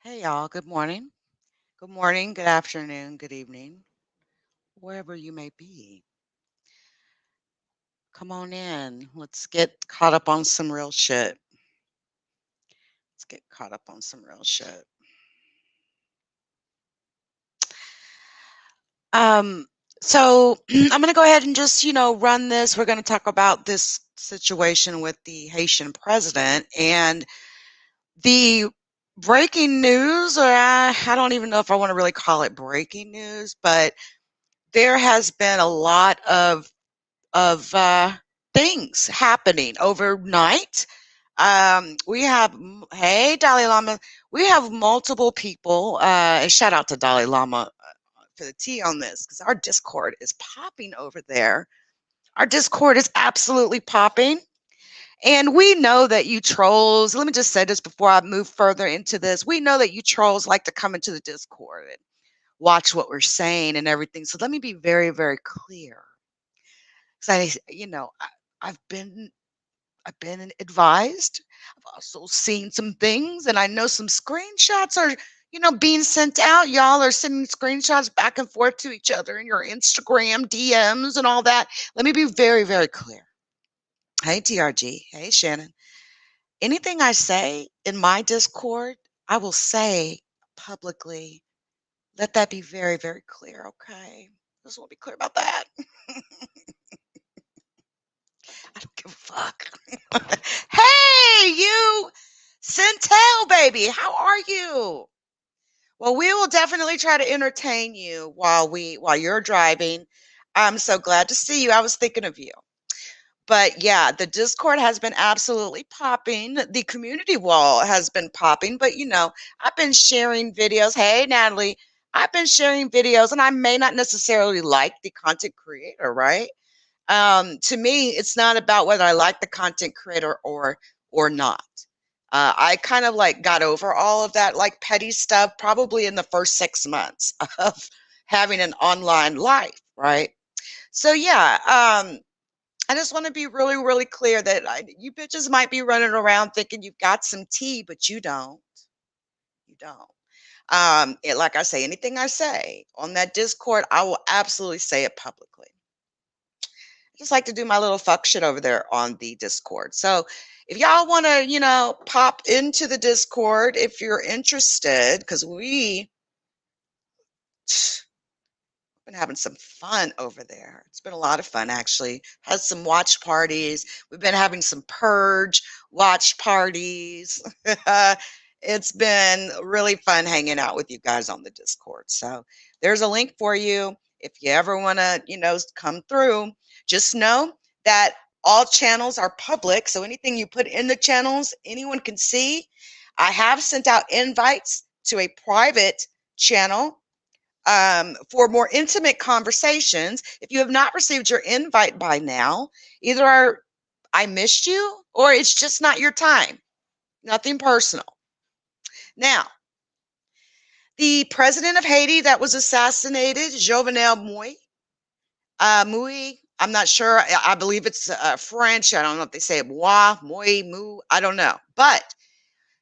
Hey, y'all. Good morning. Good morning, good afternoon, good evening, wherever you may be. Come on in. Let's get caught up on some real shit. Let's get caught up on some real shit. Um, so I'm going to go ahead and just, run this. We're going to talk about this situation with the Haitian president and the breaking news, or I don't even know if I want to really call it breaking news, but there has been a lot of things happening overnight. We have, hey, Dalai Lama, we have multiple people, and shout out to Dalai Lama for the tea on this, because our Discord is popping over there. Our Discord is absolutely popping. And we know that you trolls, let me just say this before I move further into this. We know that you trolls like to come into the Discord and watch what we're saying and everything. So let me be very, very clear. Because I've been I've been advised. I've also seen some things, and I know some screenshots are, being sent out. Y'all are sending screenshots back and forth to each other in your Instagram DMs and all that. Let me be very, very clear. Hey, TRG. Hey, Shannon. Anything I say in my Discord, I will say publicly. Let that be very, very clear, okay? Just want to be clear about that. I don't give a fuck. Hey, you Centel baby, how are you? Well, we will definitely try to entertain you while you're driving. I'm so glad to see you. I was thinking of you. But yeah, the Discord has been absolutely popping. The community wall has been popping, but I've been sharing videos. Hey, Natalie, I've been sharing videos, and I may not necessarily like the content creator, right? To me, it's not about whether I like the content creator or not. I kind of like got over all of that like petty stuff probably in the first 6 months of having an online life, right? So yeah, I just want to be really, really clear that you bitches might be running around thinking you've got some tea, but you don't. You don't. Like I say, anything I say on that Discord, I will absolutely say it publicly. Just like to do my little fuck shit over there on the Discord. So if y'all want to, pop into the Discord if you're interested, because we've been having some fun over there. It's been a lot of fun, actually. Had some watch parties. We've been having some purge watch parties. It's been really fun hanging out with you guys on the Discord. So there's a link for you if you ever want to, come through. Just know that all channels are public. So anything you put in the channels, anyone can see. I have sent out invites to a private channel for more intimate conversations. If you have not received your invite by now, either I missed you or it's just not your time. Nothing personal. Now, the president of Haiti that was assassinated, Jovenel Moise, I'm not sure. I believe it's French. I don't know if they say moi, moi, mou. I don't know. But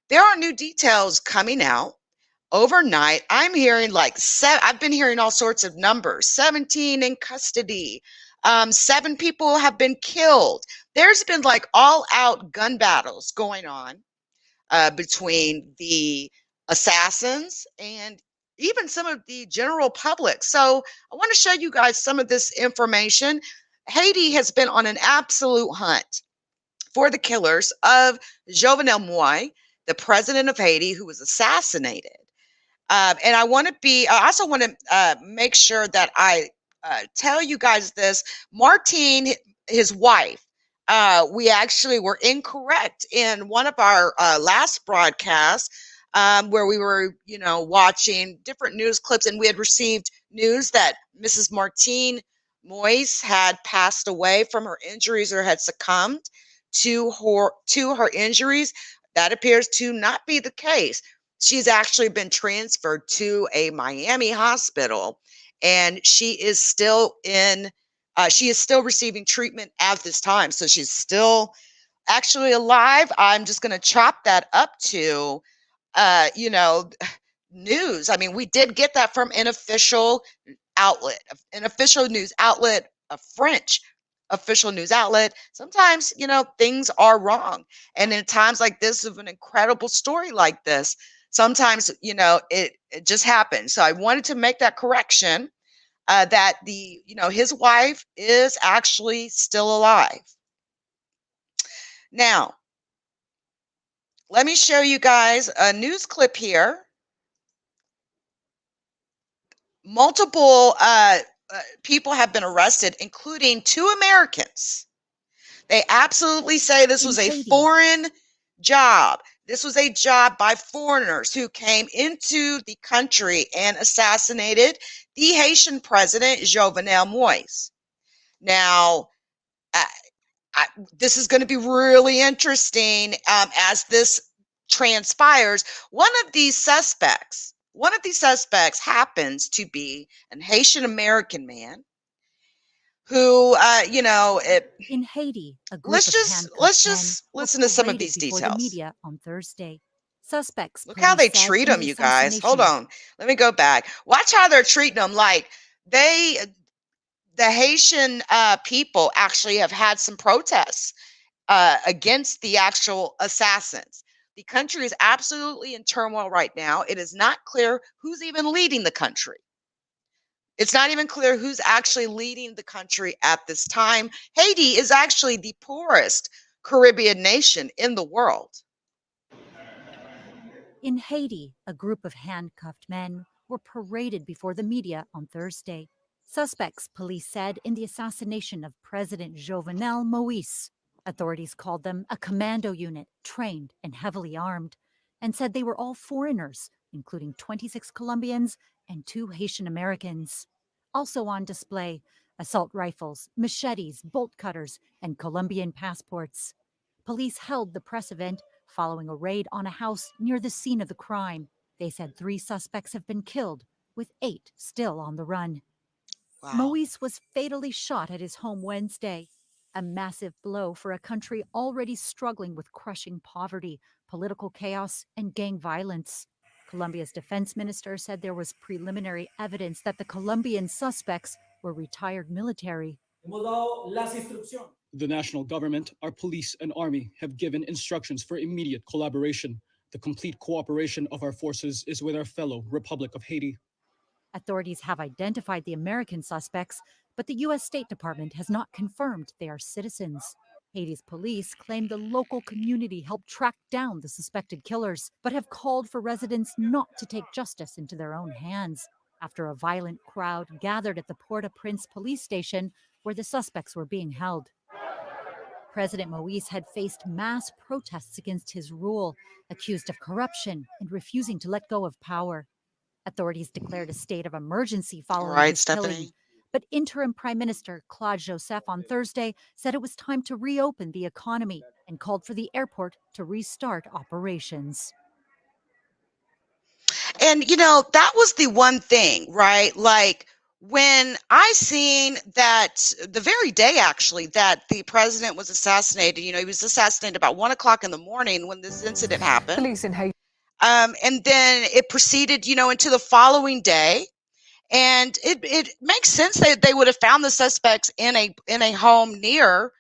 there are new details coming out overnight. I'm hearing like I've been hearing all sorts of numbers. 17 in custody. 7 people have been killed. There's been like all out gun battles going on between the assassins and even some of the general public. So I want to show you guys some of this information. Haiti has been on an absolute hunt for the killers of Jovenel Moise, the president of Haiti, who was assassinated. And I also want to make sure that I tell you guys this. Martine, his wife, we actually were incorrect in one of our last broadcasts where we were, watching different news clips, and we had received news that Mrs. Martine Moise had passed away from her injuries or had succumbed to her injuries. That appears to not be the case. She's actually been transferred to a Miami hospital, and she is still receiving treatment at this time. So she's still actually alive. I'm just going to chop that up to you know, news. I mean, we did get that from an official outlet, a French official news outlet. Sometimes, you know, things are wrong. And in times like this, of an incredible story like this, sometimes, you know, it just happens. So I wanted to make that correction, that his wife is actually still alive. Now, let me show you guys a news clip here. Multiple people have been arrested, including 2 Americans. They absolutely say this was a foreign job. This was a job by foreigners who came into the country and assassinated the Haitian president, Jovenel Moise. Now, this is going to be really interesting as this transpires. One of these suspects happens to be an Haitian American man who, in Haiti, a group let's just listen to some of these details. The media on Thursday. Suspects. Look how they treat them, you guys. Hold on. Let me go back. Watch how they're treating them. Like the Haitian people actually have had some protests against the actual assassins. The country is absolutely in turmoil right now. It is not clear who's even leading the country. It's not even clear who's actually leading the country at this time. Haiti is actually the poorest Caribbean nation in the world. In Haiti, a group of handcuffed men were paraded before the media on Thursday. Suspects, police said, in the assassination of President Jovenel Moise. Authorities called them a commando unit, trained and heavily armed, and said they were all foreigners, including 26 Colombians and 2 Haitian Americans. Also on display, assault rifles, machetes, bolt cutters, and Colombian passports. Police held the press event following a raid on a house near the scene of the crime. They said 3 suspects have been killed, with 8 still on the run. Wow. Moise was fatally shot at his home Wednesday, a massive blow for a country already struggling with crushing poverty, political chaos, and gang violence. Colombia's defense minister said there was preliminary evidence that the Colombian suspects were retired military. The national government, our police and army have given instructions for immediate collaboration. The complete cooperation of our forces is with our fellow Republic of Haiti. Authorities have identified the American suspects, but the U.S. State Department has not confirmed they are citizens. Haiti's police claim the local community helped track down the suspected killers, but have called for residents not to take justice into their own hands after a violent crowd gathered at the Port-au-Prince police station where the suspects were being held. President Moise had faced mass protests against his rule, accused of corruption and refusing to let go of power. Authorities declared a state of emergency following his killing. But interim Prime Minister Claude Joseph on Thursday said it was time to reopen the economy and called for the airport to restart operations. And, you know, that was the one thing, right? Like when I seen that the very day, actually, that the president was assassinated, you know, he was assassinated about 1 o'clock in the morning when this incident happened. Police in Haiti. And then it proceeded, you know, into the following day. And it makes sense that they would have found the suspects in a home near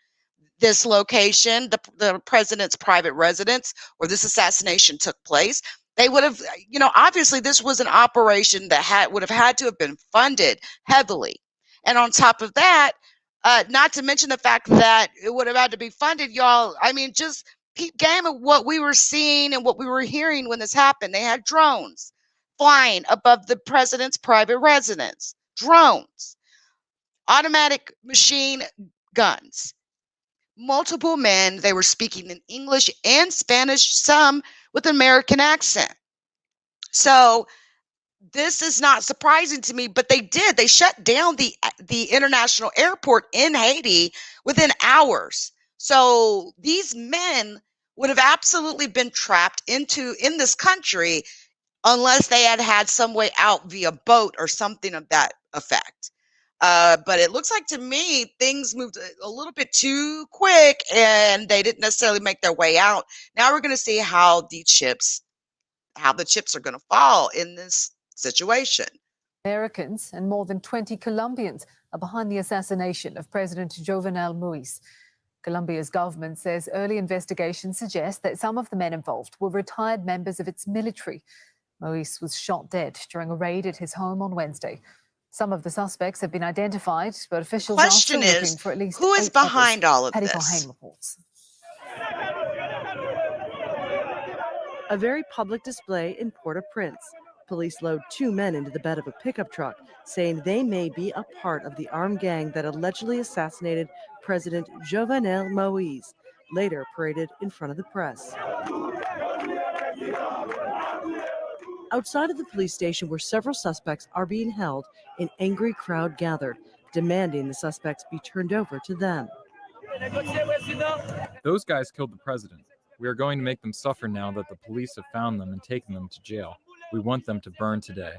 this location, the president's private residence where this assassination took place. They would have, you know, obviously this was an operation that would have had to have been funded heavily. And on top of that, not to mention the fact that it would have had to be funded, y'all. I mean, just peep game of what we were seeing and what we were hearing when this happened. They had drones flying above the president's private residence, drones, automatic machine guns, multiple men. They were speaking in English and Spanish, some with American accent. So this is not surprising to me, but they shut down the international airport in Haiti within hours. So these men would have absolutely been trapped in this country unless they had some way out via boat or something of that effect. But it looks like to me things moved a little bit too quick and they didn't necessarily make their way out. Now we're going to see how these ships how the chips are going to fall in this situation. Americans and more than 20 Colombians are behind the assassination of President Jovenel Moise. Colombia's government says early investigations suggest that some of the men involved were retired members of its military. Moise was shot dead during a raid at his home on Wednesday. Some of the suspects have been identified, but officials are still looking for at least who is 8 behind others. all of Patty this? Culhane reports. A very public display in Port-au-Prince. Police load 2 men into the bed of a pickup truck, saying they may be a part of the armed gang that allegedly assassinated President Jovenel Moise, later paraded in front of the press. Outside of the police station where several suspects are being held, an angry crowd gathered, demanding the suspects be turned over to them. Those guys killed the president. We are going to make them suffer now that the police have found them and taken them to jail. We want them to burn today.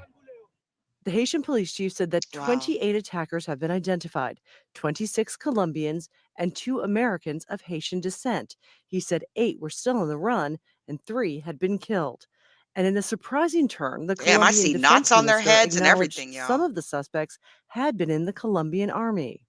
The Haitian police chief said that 28 attackers have been identified, 26 Colombians and 2 Americans of Haitian descent. He said 8 were still on the run and 3 had been killed. And in a surprising turn, the Colombian Defense knots on their Minister heads and acknowledged everything, y'all. some of the suspects had been in the Colombian army.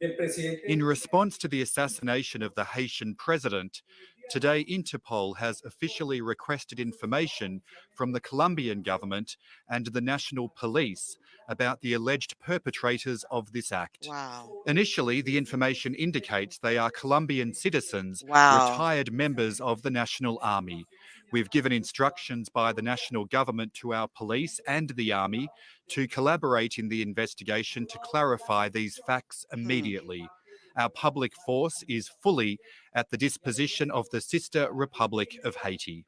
In response to the assassination of the Haitian president, today Interpol has officially requested information from the Colombian government and the National Police about the alleged perpetrators of this act. Wow. Initially, the information indicates they are Colombian citizens, Wow. retired members of the National Army. We've given instructions by the national government to our police and the army to collaborate in the investigation to clarify these facts immediately. Our public force is fully at the disposition of the sister Republic of Haiti.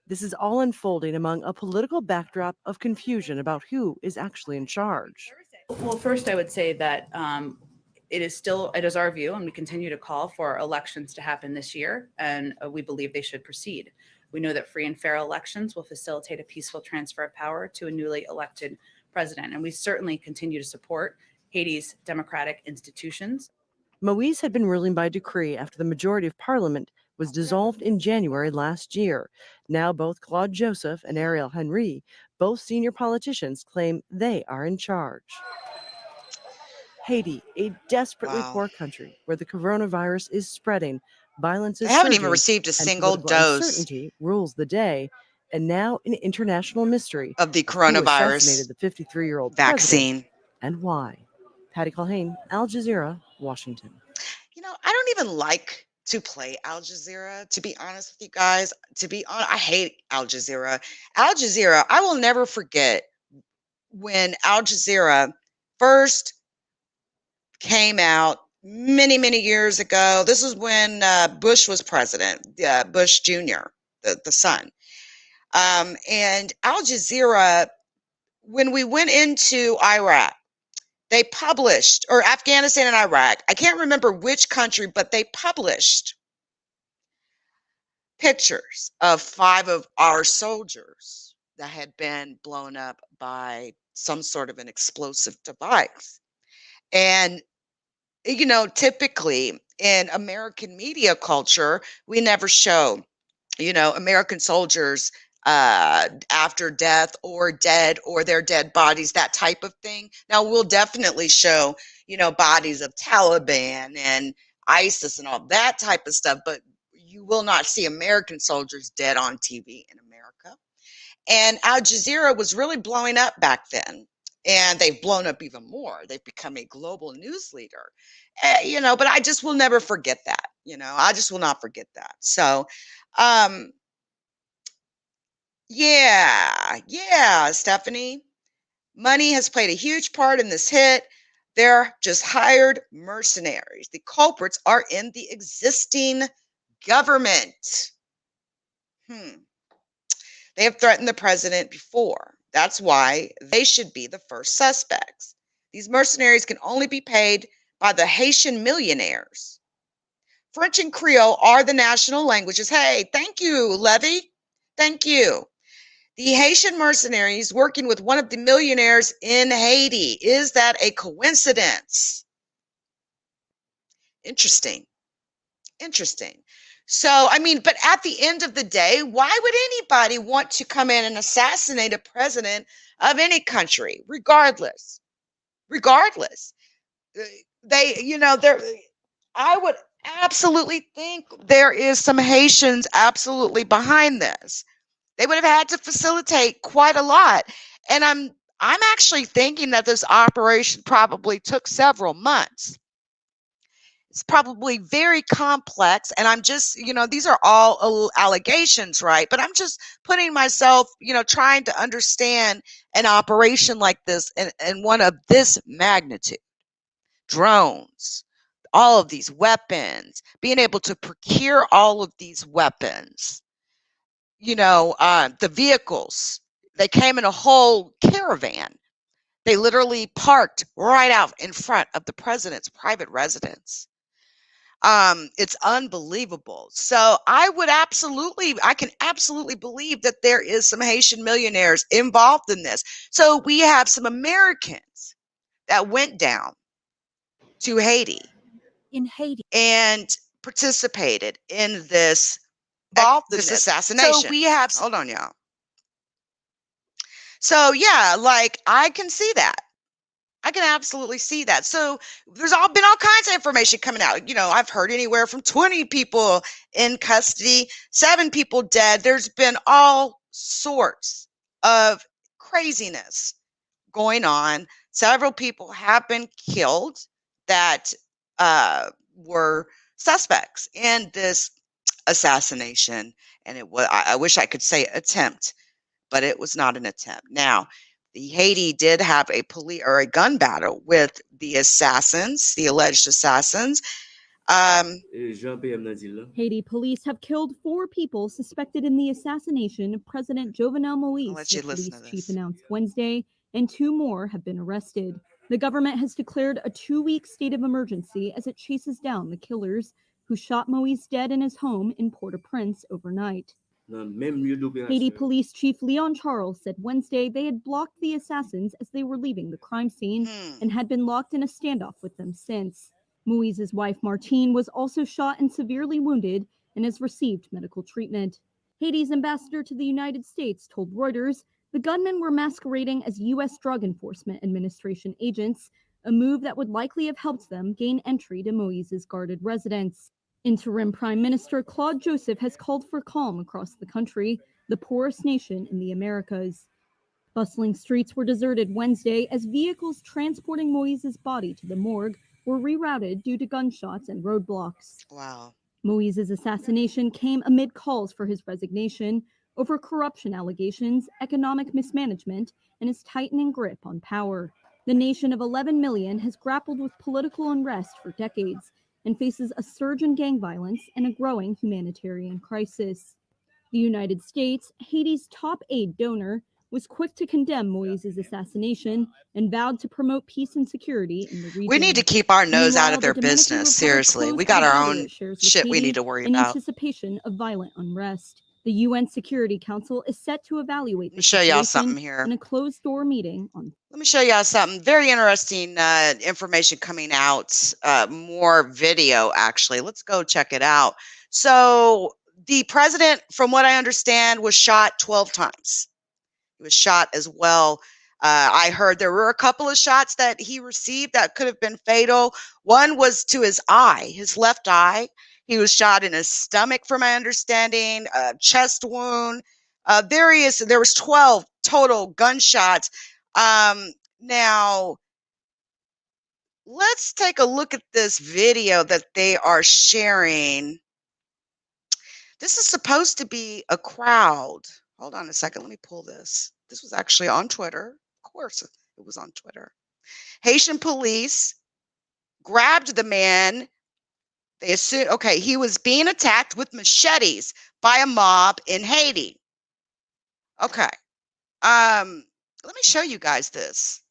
This is all unfolding among a political backdrop of confusion about who is actually in charge. Well, first, I would say that it is our view, and we continue to call for elections to happen this year, and we believe they should proceed. We know that free and fair elections will facilitate a peaceful transfer of power to a newly elected president, and we certainly continue to support Haiti's democratic institutions. Moise had been ruling by decree after the majority of parliament was dissolved in January last year. Now both Claude Joseph and Ariel Henry, both senior politicians, claim they are in charge. Haiti, a desperately poor country where the coronavirus is spreading, violence is They haven't surging, even received a and single political dose uncertainty rules the day, and now an international mystery of the who coronavirus assassinated the 53-year-old vaccine. And why. Patty Culhane, Al Jazeera, Washington. You know, I don't even like to play Al Jazeera, to be honest with you guys. To be honest, I hate Al Jazeera. Al Jazeera, I will never forget when Al Jazeera first came out many, many years ago. This was when Bush was president, Bush Jr., the son. And Al Jazeera, when we went into Iraq, they published, or Afghanistan and Iraq, I can't remember which country, but they published pictures of 5 of our soldiers that had been blown up by some sort of an explosive device. And, you know, typically in American media culture, we never show, you know, American soldiers after death or dead, or their dead bodies, that type of thing. Now we'll definitely show, you know, bodies of Taliban and ISIS and all that type of stuff, but you will not see American soldiers dead on TV in America. And Al Jazeera was really blowing up back then, and they've blown up even more. They've become a global news leader, you know, but I just will never forget that. You know, I just will not forget that. So, yeah, Stephanie. Money has played a huge part in this hit. They're just hired mercenaries. The culprits are in the existing government. They have threatened the president before. That's why they should be the first suspects. These mercenaries can only be paid by the Haitian millionaires. French and Creole are the national languages. Hey, thank you, Levy. Thank you. The Haitian mercenaries working with one of the millionaires in Haiti. Is that a coincidence? Interesting. Interesting. So, I mean, but at the end of the day, why would anybody want to come in and assassinate a president of any country, regardless? Regardless. They, I would absolutely think there is some Haitians absolutely behind this. They would have had to facilitate quite a lot. And I'm actually thinking that this operation probably took several months. It's probably very complex, and I'm just, these are all allegations, right? But I'm just putting myself, trying to understand an operation like this and one of this magnitude. Drones, all of these weapons, being able to procure all of these weapons, the vehicles, they came in a whole caravan. They literally parked right out in front of the president's private residence. It's unbelievable. So I can absolutely believe that there is some Haitian millionaires involved in this. So we have some Americans that went down to Haiti In Haiti, and participated in this assassination. So we have, hold on, y'all. So yeah, like I can see that. I can absolutely see that. So there's been all kinds of information coming out. I've heard anywhere from 20 people in custody, 7 people dead. There's been all sorts of craziness going on. Several people have been killed that were suspects in this assassination. And I wish I could say attempt, but it was not an attempt. Now, the Haiti did have a gun battle with the assassins, the alleged assassins. Haiti police have killed 4 people suspected in the assassination of President Jovenel Moise, the police chief announced Wednesday, and 2 more have been arrested. The government has declared a 2-week state of emergency as it chases down the killers who shot Moise dead in his home in Port-au-Prince overnight. Haiti Police Chief Léon Charles said Wednesday they had blocked the assassins as they were leaving the crime scene and had been locked in a standoff with them since. Moise's wife Martine was also shot and severely wounded and has received medical treatment. Haiti's ambassador to the United States told Reuters the gunmen were masquerading as U.S. Drug Enforcement Administration agents, a move that would likely have helped them gain entry to Moise's guarded residence. Interim Prime Minister Claude Joseph has called for calm across the country, the poorest nation in the Americas. Bustling streets were deserted Wednesday as vehicles transporting Moise's body to the morgue were rerouted due to gunshots and roadblocks. Wow. Moise's assassination came amid calls for his resignation over corruption allegations, economic mismanagement, and his tightening grip on power. The nation of 11 million has grappled with political unrest for decades and faces a surge in gang violence and a growing humanitarian crisis. The United States, Haiti's top aid donor, was quick to condemn Moise's assassination and vowed to promote peace and security in the region. We need to keep our nose out of their Meanwhile, the Dominican business. Republic Seriously. closed We got the our border own it shares with shit we Haiti need to worry in about. anticipation of violent unrest. The UN Security Council is set to evaluate Let me the show y'all situation something here. in a closed-door meeting on. Let me show y'all something very interesting information coming out. More video, actually. Let's go check it out. So the president, from what I understand, was shot 12 times. He was shot as well. I heard there were a couple of shots that he received that could have been fatal. One was to his eye, his left eye. He was shot in his stomach, from my understanding, a chest wound. There was 12 total gunshots. Now, let's take a look at this video that they are sharing. This is supposed to be a crowd. Hold on a second. Let me pull this. This was actually on Twitter. Of course, it was on Twitter. Haitian police grabbed the man. They assumed, okay, he was being attacked with machetes by a mob in Haiti. Okay. Let me show you guys this.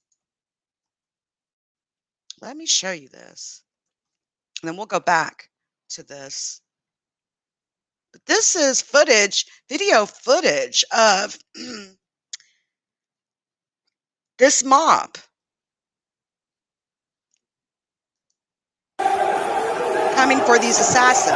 Let me show you this. And then we'll go back to this. But this is footage, video footage of this mob coming for these assassins.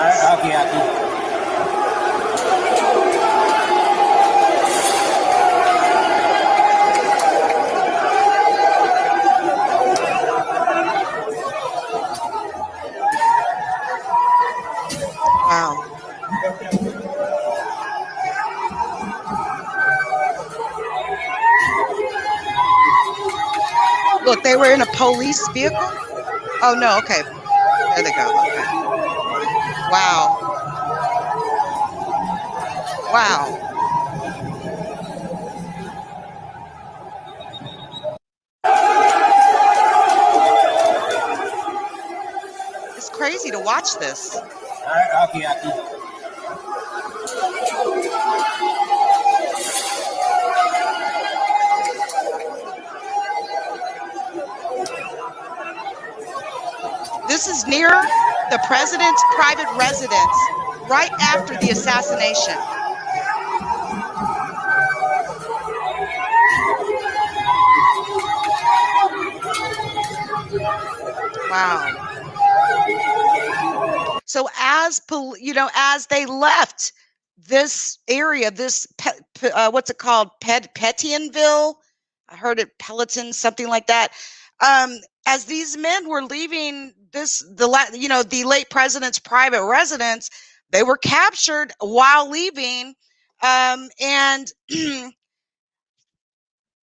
look, they were in a police vehicle. Oh no, okay. There they go. Okay. Wow. Wow. It's crazy to watch this. This is near the president's private residence right after the assassination. Wow. So as as they left this area, this what's it called, Petionville? I heard it Peloton, something like that. As these men were leaving the late president's private residence, they were captured while leaving, and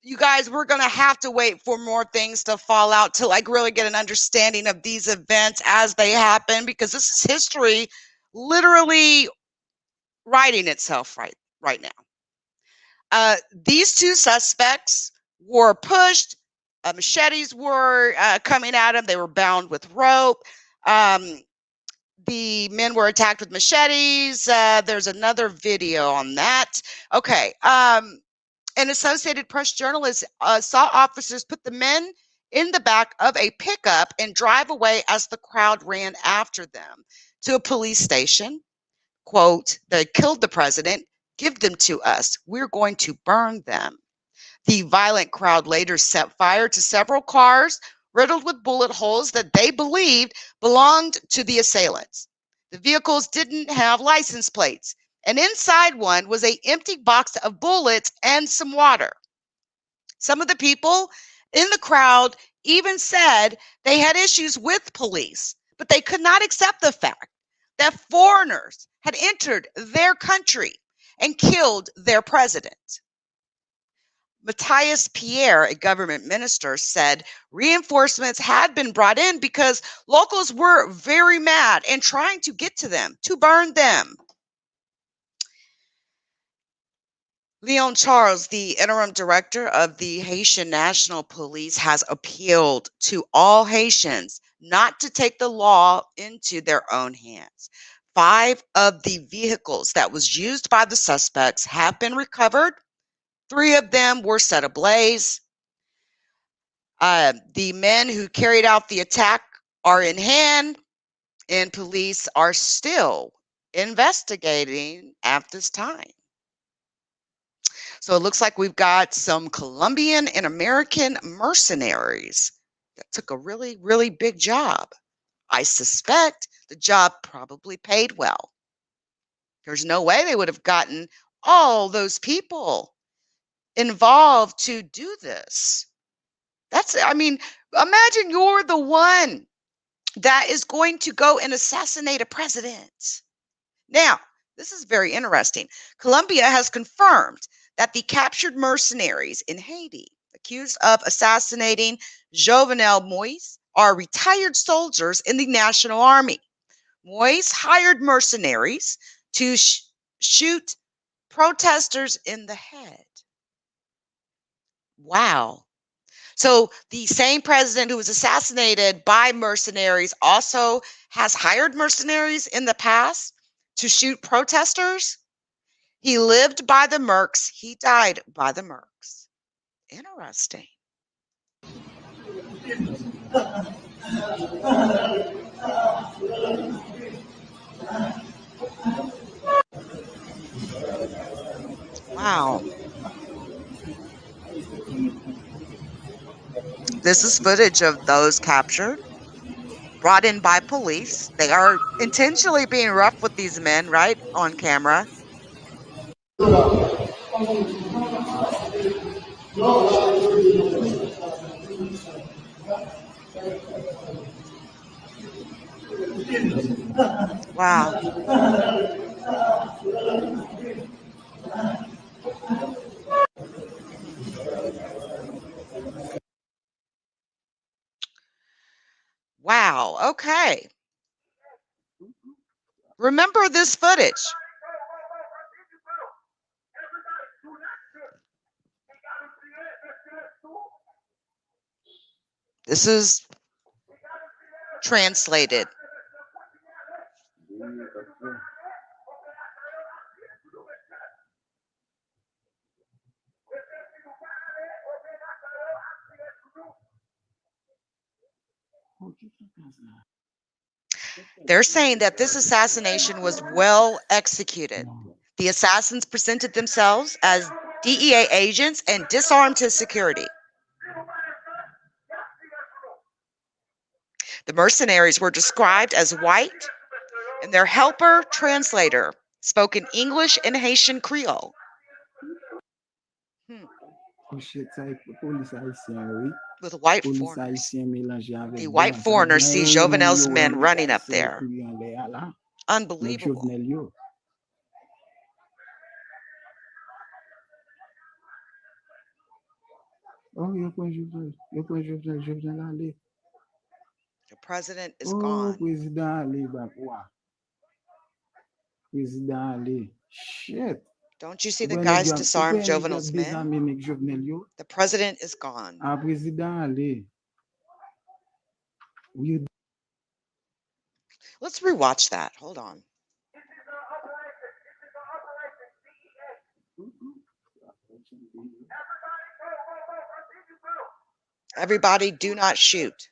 you guys, we're going to have to wait for more things to fall out to really get an understanding of these events as they happen, because this is history literally writing itself right now. These two suspects were pushed. Machetes were coming at them. They were bound with rope. The men were attacked with machetes. There's another video on that. Okay. An Associated Press journalist saw officers put the men in the back of a pickup and drive away as the crowd ran after them to a police station. Quote, "They killed the president. Give them to us. We're going to burn them." The violent crowd later set fire to several cars riddled with bullet holes that they believed belonged to the assailants. The vehicles didn't have license plates, and inside one was an empty box of bullets and some water. Some of the people in the crowd even said they had issues with police, but they could not accept the fact that foreigners had entered their country and killed their president. Mathias Pierre, a government minister, said reinforcements had been brought in because locals were very mad and trying to get to them, to burn them. Léon Charles, the interim director of the Haitian National Police, has appealed to all Haitians not to take the law into their own hands. 5 of the vehicles that was used by the suspects have been recovered. 3 of them were set ablaze. The men who carried out the attack are in hand, and police are still investigating at this time. So it looks like we've got some Colombian and American mercenaries that took a really, really big job. I suspect the job probably paid well. There's no way they would have gotten all those people involved to do this. Imagine you're the one that is going to go and assassinate a president. Now, this is very interesting. Colombia has confirmed that the captured mercenaries in Haiti accused of assassinating Jovenel Moise are retired soldiers in the National Army. Moise hired mercenaries to shoot protesters in the head. Wow. So the same president who was assassinated by mercenaries also has hired mercenaries in the past to shoot protesters. He lived by the Mercs. He died by the Mercs. Interesting. Wow. This is footage of those captured, brought in by police. They are intentionally being rough with these men, right, on camera. Wow. Wow. Okay. Remember this footage. This is translated. They're saying that this assassination was well executed. The assassins presented themselves as DEA agents and disarmed his security. The mercenaries were described as white, and their helper translator spoke in English and Haitian Creole. With white foreigners. The white foreigners see Jovenel's men running up there. Unbelievable. The president is gone. Shit. Don't you see the guys disarm Jovenel's men? The president is gone. Let's rewatch that. Hold on. Everybody, do not shoot.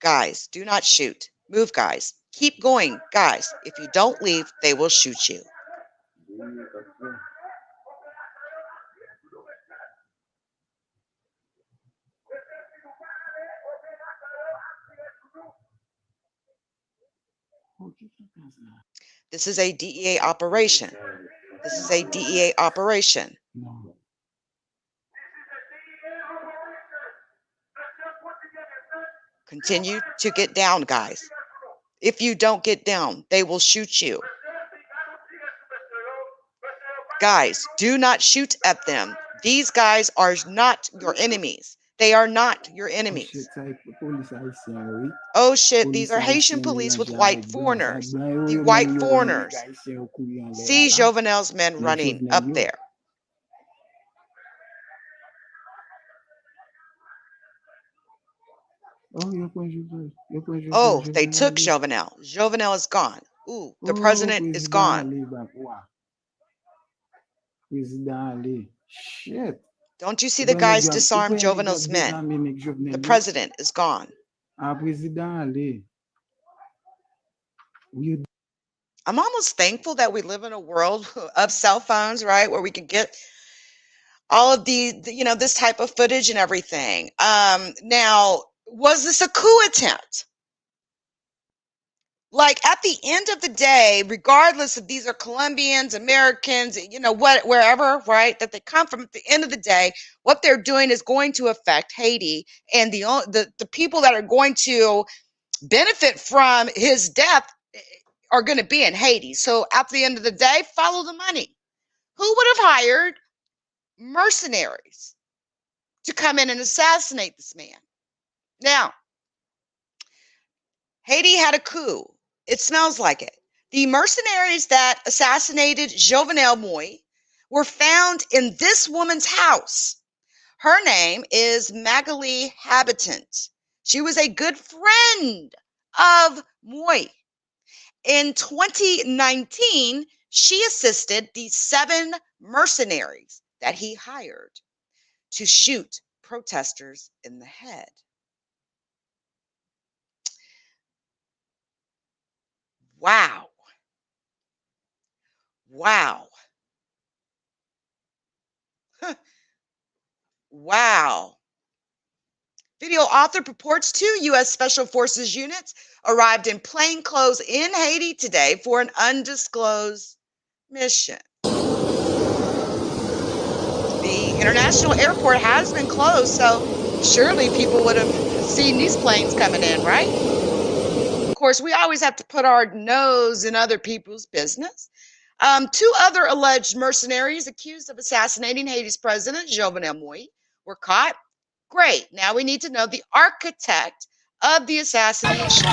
Guys, do not shoot. Move, guys. Keep going, guys. If you don't leave, they will shoot you. This is a DEA operation. This is a DEA operation. Continue to get down, guys. If you don't get down, they will shoot you. Guys, do not shoot at them. These guys are not your enemies. They are not your enemies. Oh shit, these are Haitian police with white foreigners. The white foreigners see Jovenel's men running up there. Oh, they took Jovenel. Jovenel is gone. Ooh, the president is gone. Shit. Don't you see the guys disarm Jovenel's men? The president is gone. I'm almost thankful that we live in a world of cell phones, right? Where we can get all of this type of footage and everything. Now, was this a coup attempt? Like, at the end of the day, regardless if these are Colombians, Americans, wherever, right, that they come from, at the end of the day, what they're doing is going to affect Haiti, and the people that are going to benefit from his death are going to be in Haiti. So at the end of the day, follow the money. Who would have hired mercenaries to come in and assassinate this man? Now, Haiti had a coup. It smells like it. The mercenaries that assassinated Jovenel Moise were found in this woman's house. Her name is Magali Habitant. She was a good friend of Moise. In 2019, she assisted the 7 mercenaries that he hired to shoot protesters in the head. Wow. Wow. Wow. Video author purports 2 U.S. Special Forces units arrived in plain clothes in Haiti today for an undisclosed mission. The international airport has been closed, so surely people would have seen these planes coming in, right? Of course, we always have to put our nose in other people's business. 2 other alleged mercenaries accused of assassinating Haiti's president, Jovenel Moise, were caught Great. Now we need to know the architect of the assassination.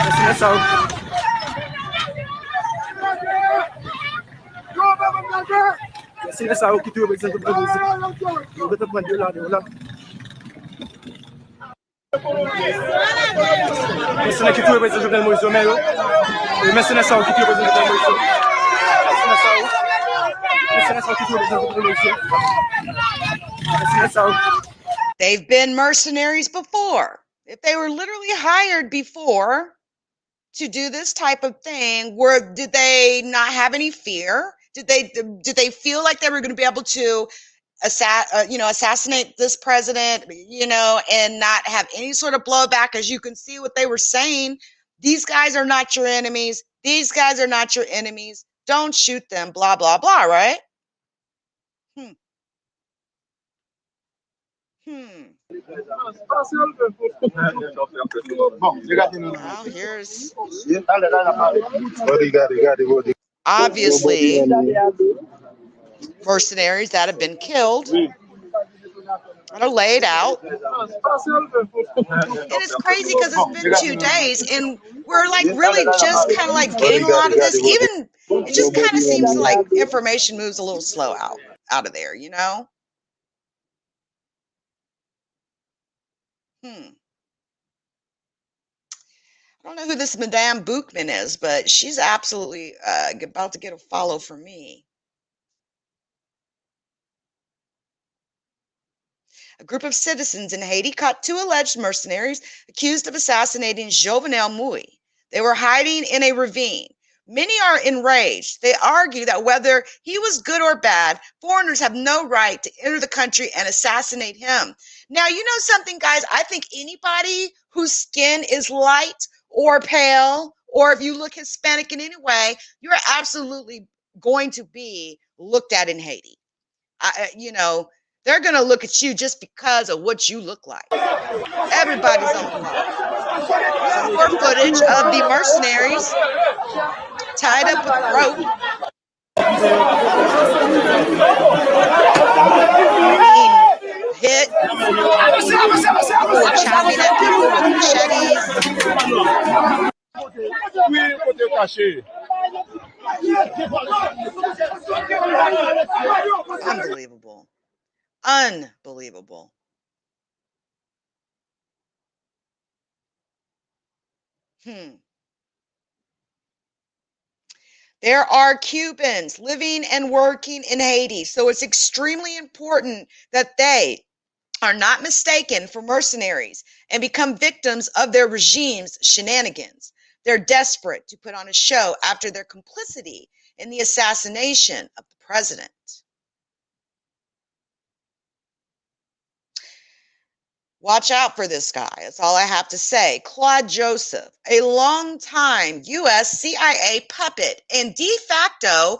They've been mercenaries before. If they were literally hired before to do this type of thing, did they not have any fear? Did they feel like they were going to be able to assassinate this president, and not have any sort of blowback? As you can see what they were saying, these guys are not your enemies. These guys are not your enemies. Don't shoot them, blah, blah, blah, right? Well, here's obviously mercenaries that have been killed that are laid out. And it's crazy because it's been 2 days and we're like really just kind of like getting a lot of this. Even it just kind of seems like information moves a little slow out of there, I don't know who this Madame Bookman is, but she's absolutely about to get a follow from me. A group of citizens in Haiti caught 2 alleged mercenaries accused of assassinating Jovenel Moise. They were hiding in a ravine. Many are enraged. They argue that whether he was good or bad, foreigners have no right to enter the country and assassinate him. Now, you know something, guys? I think anybody whose skin is light or pale, or if you look Hispanic in any way, you're absolutely going to be looked at in Haiti. They're going to look at you just because of what you look like. Everybody's on the phone. This is more footage of the mercenaries tied up with rope. Being hit. Or chopping at people with machetes. Unbelievable. Unbelievable. There are Cubans living and working in Haiti, so it's extremely important that they are not mistaken for mercenaries and become victims of their regime's shenanigans. They're desperate to put on a show after their complicity in the assassination of the president. Watch out for this guy. That's all I have to say. Claude Joseph, a longtime U.S. CIA puppet and de facto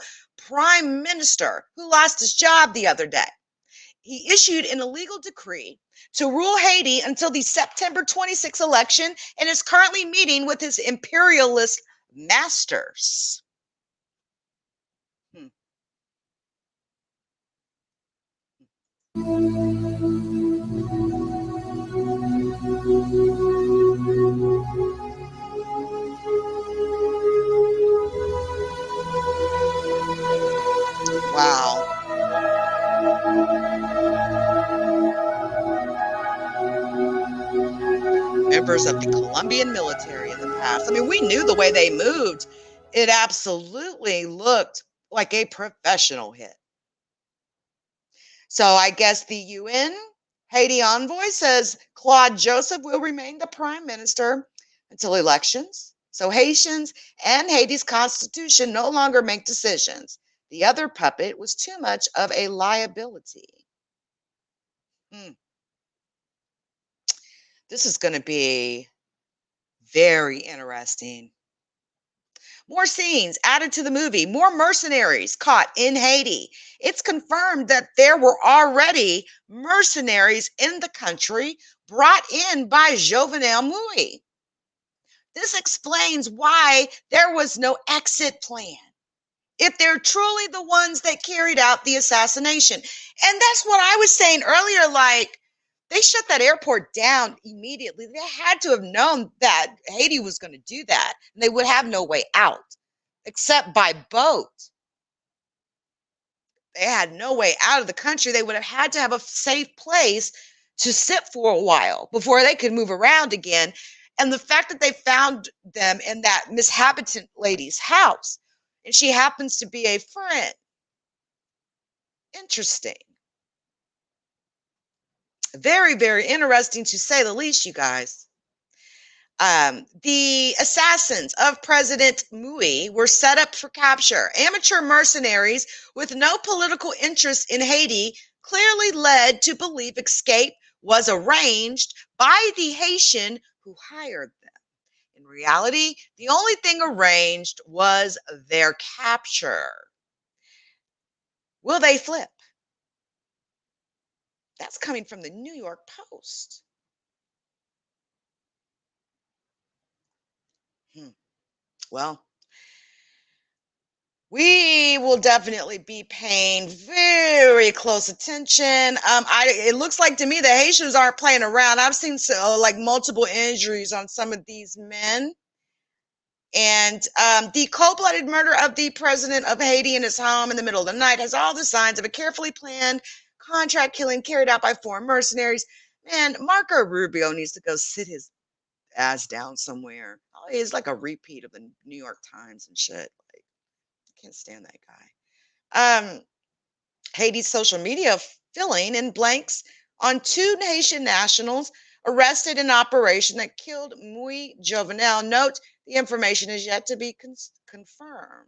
prime minister who lost his job the other day. He issued an illegal decree to rule Haiti until the September 26 election and is currently meeting with his imperialist masters. Wow. Members of the Colombian military in the past. I mean, we knew the way they moved. It absolutely looked like a professional hit. So I guess the UN Haiti envoy says Claude Joseph will remain the prime minister until elections. So Haitians and Haiti's constitution no longer make decisions. The other puppet was too much of a liability. This is going to be very interesting. More scenes added to the movie, more mercenaries caught in Haiti. It's confirmed that there were already mercenaries in the country brought in by Jovenel Moise. This explains why there was no exit plan, if they're truly the ones that carried out the assassination. And that's what I was saying earlier, like, They shut that airport down immediately. They had to have known that Haiti was going to do that, and they would have no way out except by boat. They had no way out of the country. They would have had to have a safe place to sit for a while before they could move around again. And the fact that they found them in that mishabitant lady's house, and she happens to be a friend. Interesting. Very, very interesting to say the least, you guys. The assassins of President Moise were set up for capture. Amateur mercenaries with no political interest in Haiti clearly led to believe escape was arranged by the Haitian who hired them. In reality, the only thing arranged was their capture. Will they flip? That's coming from the New York Post. Well, we will definitely be paying very close attention. It looks like to me the Haitians aren't playing around. I've seen like multiple injuries on some of these men. And the cold-blooded murder of the president of Haiti in his home in the middle of the night has all the signs of a carefully planned contract killing carried out by foreign mercenaries. Man, Marco Rubio needs to go sit his ass down somewhere. Oh, he's like a repeat of the New York Times and shit. Like, I can't stand that guy. Haiti's social media filling in blanks on 2 Haitian nationals arrested in an operation that killed Moise Jovenel. Note, the information is yet to be confirmed.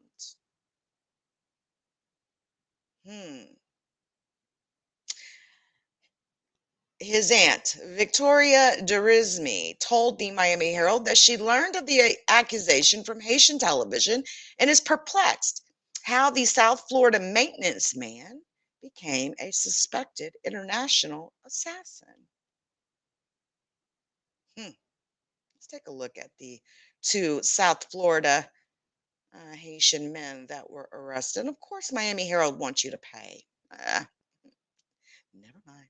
His aunt, Victoria Durisme, told the Miami Herald that she learned of the accusation from Haitian television and is perplexed how the South Florida maintenance man became a suspected international assassin. Let's take a look at the 2 South Florida Haitian men that were arrested. And of course, Miami Herald wants you to pay. Never mind.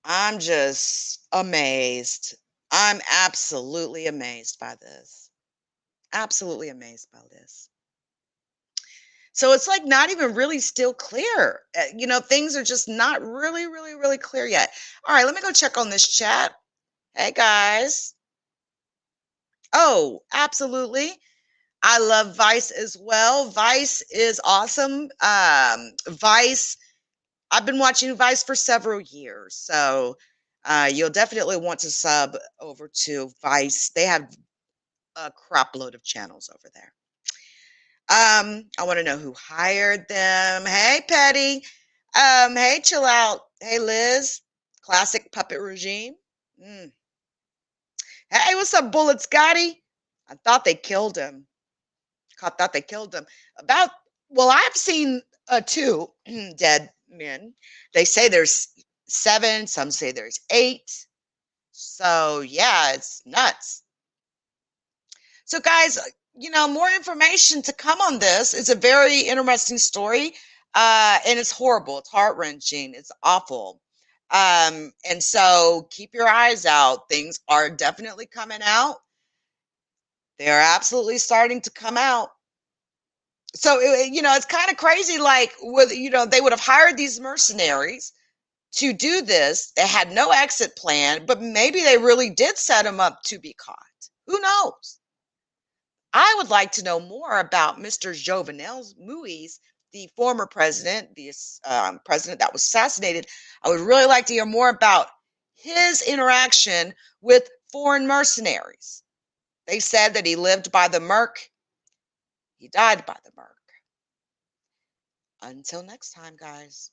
I'm just amazed. I'm absolutely amazed by this. Absolutely amazed by this. So it's like not even really still clear. Things are just not really, really, really clear yet. All right, let me go check on this chat. Hey, guys. Oh, absolutely. I love Vice as well. Vice is awesome. Vice, I've been watching Vice for several years, so you'll definitely want to sub over to Vice. They have a crop load of channels over there. I want to know who hired them. Hey, Petty. Hey, chill out. Hey, Liz. Classic puppet regime. Hey, what's up, Bullet Scotty? I thought they killed him. I've seen 2 dead men. They say there's 7. Some say there's 8. So, yeah, it's nuts. So, guys, more information to come on this. It's a very interesting story, and it's horrible. It's heart-wrenching. It's awful. And so keep your eyes out. Things are definitely coming out. They're absolutely starting to come out. So, it's kind of crazy, like, they would have hired these mercenaries to do this. They had no exit plan, but maybe they really did set them up to be caught. Who knows? I would like to know more about Mr. Jovenel Moise, the former president, the president that was assassinated. I would really like to hear more about his interaction with foreign mercenaries. They said that he lived by the Merc. He died by the Merc. Until next time, guys.